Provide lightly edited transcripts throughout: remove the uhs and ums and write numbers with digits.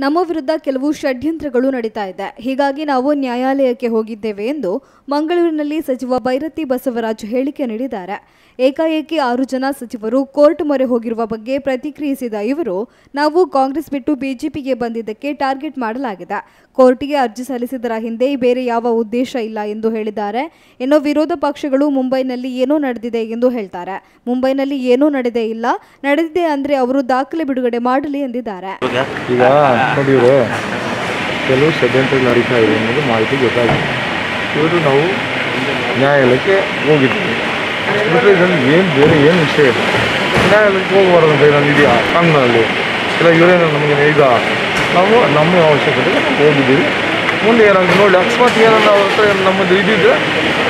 ನಮ್ಮ ವಿರುದ್ಧ ಕೆಲವು ಷಡ್ಯಂತ್ರಗಳು ನಡೀತಾ ಇದೆ. ಹೀಗಾಗಿ ನಾವು ನ್ಯಾಯಾಲಯಕ್ಕೆ ಹೋಗಿದ್ದೇವೆ ಎಂದು ಮಂಗಳೂರಿನಲ್ಲಿ ಸಚಿವ ಬೈರತಿ ಬಸವರಾಜ್ ಹೇಳಿಕೆ ನೀಡಿದ್ದಾರೆ. ಏಕಾಏಕಿ 6 ಜನ ಸಚಿವರು ಕೋರ್ಟ್ ಮೊರೆ ಹೋಗಿರುವ ಬಗ್ಗೆ ಪ್ರತಿಕ್ರಿಯಿಸಿದ ಇವರು, ನಾವು ಕಾಂಗ್ರೆಸ್ ಬಿಟ್ಟು ಬಿಜೆಪಿಗೆ ಬಂದಿದ್ದಕ್ಕೆ ಟಾರ್ಗೆಟ್ ಮಾಡಲಾಗಿದೆ. ಕೋರ್ಟ್ಗೆ ಅರ್ಜಿ ಸಲ್ಲಿಸಿದರ ಹಿಂದೆ ಬೇರೆ ಯಾವ ಉದ್ದೇಶ ಇಲ್ಲ ಎಂದು ಹೇಳಿದ್ದಾರೆ. ಇನ್ನು ವಿರೋಧ ಪಕ್ಷಗಳು ಮುಂಬೈನಲ್ಲಿ ಏನೋ ನಡೆದಿದೆ ಎಂದು ಹೇಳ್ತಾರೆ. ಮುಂಬೈನಲ್ಲಿ ಏನೂ ನಡೆದೇ ಇಲ್ಲ, ನಡೆದಿದೆ ಅಂದ್ರೆ ಅವರು ದಾಖಲೆ ಬಿಡುಗಡೆ ಮಾಡಲಿ ಎಂದಿದ್ದಾರೆ. ಈಗ ನೋಡಿದ್ರೆ ಕೆಲವು ಷಡ್ಯಂತ್ರಗಳು ನಡೀತಾ ಇದೆ ಅನ್ನೋದು ಮಾಹಿತಿ ಗೊತ್ತಾಗಿದೆ. ಇವರು ನಾವು ನ್ಯಾಯಾಲಯಕ್ಕೆ ಹೋಗಿದ್ದೀವಿ. ಬಿಟ್ಟರೆ ಇದರಲ್ಲಿ ಬೇರೆ ಏನು ವಿಷಯ ಇದೆ. ನ್ಯಾಯಾಲಯಕ್ಕೆ ಹೋಗಬಾರ್ದು ಅಂತ ಏನಾದ್ರು ಇದೆಯಾ ಕಾನೂನಲ್ಲಿ? ಇಲ್ಲ ಇವರೇನು ನಮಗೆ ಈಗ ನಾವು ನಮ್ಮ ಅವಶ್ಯಕತೆಗೆ ನಾವು ಹೋಗಿದ್ದೀವಿ. ಮುಂದೆ ಏನಾದ್ರು ನೋಡಿ ಅಕಸ್ಮಾತ್ ಏನಾದ್ರು ಅವ್ರ ಹತ್ರ ನಮ್ಮದು ಇದ್ದಿದ್ರೆ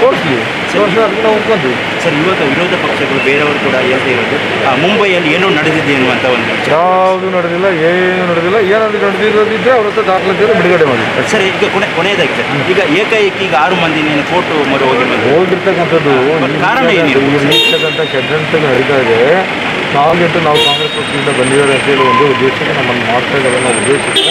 ತೋರಿಸ್ಲಿ, ಅದಕ್ಕೆ ನಾವು ಒಪ್ಕೊಂತೀವಿ. ಸರ್, ಇವತ್ತು ವಿರೋಧ ಪಕ್ಷಗಳು ಬೇರೆಯವರು ಕೂಡ ಹೇಳ್ತಾ ಇರೋದು ಮುಂಬೈಯಲ್ಲಿ ಏನೋ ನಡೆದಿದೆ ಅನ್ನುವಂಥ ಒಂದು ಯಾವುದು ನಡೆದಿಲ್ಲ, ಏನು ನಡೆದಿಲ್ಲ. ಏನಾದರೂ ನಡೆದಿರೋದಿದ್ದರೆ ಅವ್ರ ಹತ್ರ ದಾಖಲಾತಿ ಬಿಡುಗಡೆ ಮಾಡಿರ್ತಾರೆ. ಸರ್, ಈಗ ಕೊನೆಯದಾಗಿ ಸರ್, ಈಗ ಏಕಾಏಕಿ ಈಗ 6 ಮಂದಿ ನೀನು ಕೋರ್ಟ್ ಮೊರೆ ಹೋಗಿರ್ತಕ್ಕಂಥದ್ದು ಕಾರಣ ಇರ್ತಕ್ಕಂಥ ಷಡ್ಯಂತ್ರ ನಡೀತಾ ಇದೆ. ನಾವು ಕಾಂಗ್ರೆಸ್ ಪಕ್ಷದಿಂದ ಬಂದಿದ್ದಾರೆ ಅಂತೇಳಿ ಒಂದು ಉದ್ದೇಶಕ್ಕೆ ನಮ್ಮನ್ನು ಮಾಡ್ತಾ ಇದ್ದಾರೆ. ನಾವು ಉದ್ದೇಶಕ್ಕೆ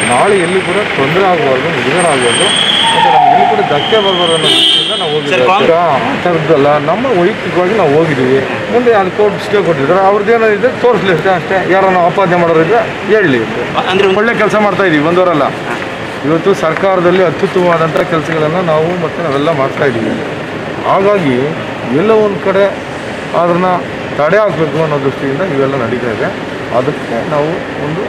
ನಾಳೆ ಎಲ್ಲಿ ಕೂಡ ತೊಂದರೆ ಆಗಬಾರ್ದು, ಮುಜುಗರ ಆಗಬಾರ್ದು, ಮತ್ತು ನಮ್ಗೆ ಎಲ್ಲಿ ಕೂಡ ಧಕ್ಕೆ ಬರಬಾರ್ದು ಅನ್ನೋ ದೃಷ್ಟಿಯಿಂದ ನಾವು ಹೋಗಿದ್ದೀವಿ. ಆ ಥರದ್ದಲ್ಲ, ನಮ್ಮ ವೈಯಕ್ತಿಕವಾಗಿ ನಾವು ಹೋಗಿದ್ದೀವಿ. ಮುಂದೆ ಅಲ್ಲಿ ಕೋರ್ಟ್ ಸ್ಟೇ ಕೊಟ್ಟಿದ್ದಾರೆ, ಅವ್ರದ್ದು ಏನಾದಿದೆ ತೋರಿಸ್ಲಿ ಅಷ್ಟೇ. ಯಾರನ್ನು ಆಪಾದನೆ ಮಾಡೋರಿದ್ರೆ ಹೇಳಲಿ. ಅಂದರೆ ಒಳ್ಳೆ ಕೆಲಸ ಮಾಡ್ತಾಯಿದ್ದೀವಿ, ಒಂದವರಲ್ಲ. ಇವತ್ತು ಸರ್ಕಾರದಲ್ಲಿ ಅತ್ಯುತ್ತಮವಾದಂಥ ಕೆಲಸಗಳನ್ನು ನಾವು ಮತ್ತು ನಾವೆಲ್ಲ ಮಾಡ್ತಾಯಿದ್ದೀವಿ. ಹಾಗಾಗಿ ಎಲ್ಲ ಒಂದು ಕಡೆ ಅದನ್ನು ತಡೆ ಹಾಕಬೇಕು ಅನ್ನೋ ದೃಷ್ಟಿಯಿಂದ ಇವೆಲ್ಲ ನಡೀತಾ ಇದೆ. ಅದಕ್ಕೆ ನಾವು ಒಂದು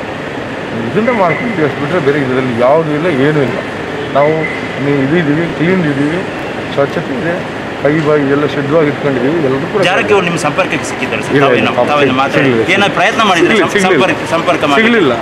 ಇದನ್ನು ಮಾಡ್ಕೊಳ್ತೀವಿ ಅಷ್ಟು ಬಿಟ್ಟರೆ ಬೇರೆ ಇದರಲ್ಲಿ ಯಾವುದೂ ಇಲ್ಲ, ಏನೂ ಇಲ್ಲ. ನಾವು ಇದ್ದೀವಿ, ಕ್ಲೀನ್ ಇದ್ದೀವಿ, ಸ್ವಚ್ಛತೆ ಇದೆ, ಕೈ ಬಾಯಿ ಎಲ್ಲ ಶುದ್ಧವಾಗಿ ಇಟ್ಕೊಂಡಿದ್ದೀವಿ. ಎಲ್ಲರೂ ಕೂಡ ಜಾರಕಿಹೊಳಿ ನಿಮ್ಮ ಸಂಪರ್ಕಕ್ಕೆ ಸಿಕ್ಕಿದ್ದಾರೆ, ಪ್ರಯತ್ನ ಮಾಡಿದ್ರೆ ಸಂಪರ್ಕ ಸಿಗಲಿಲ್ಲ.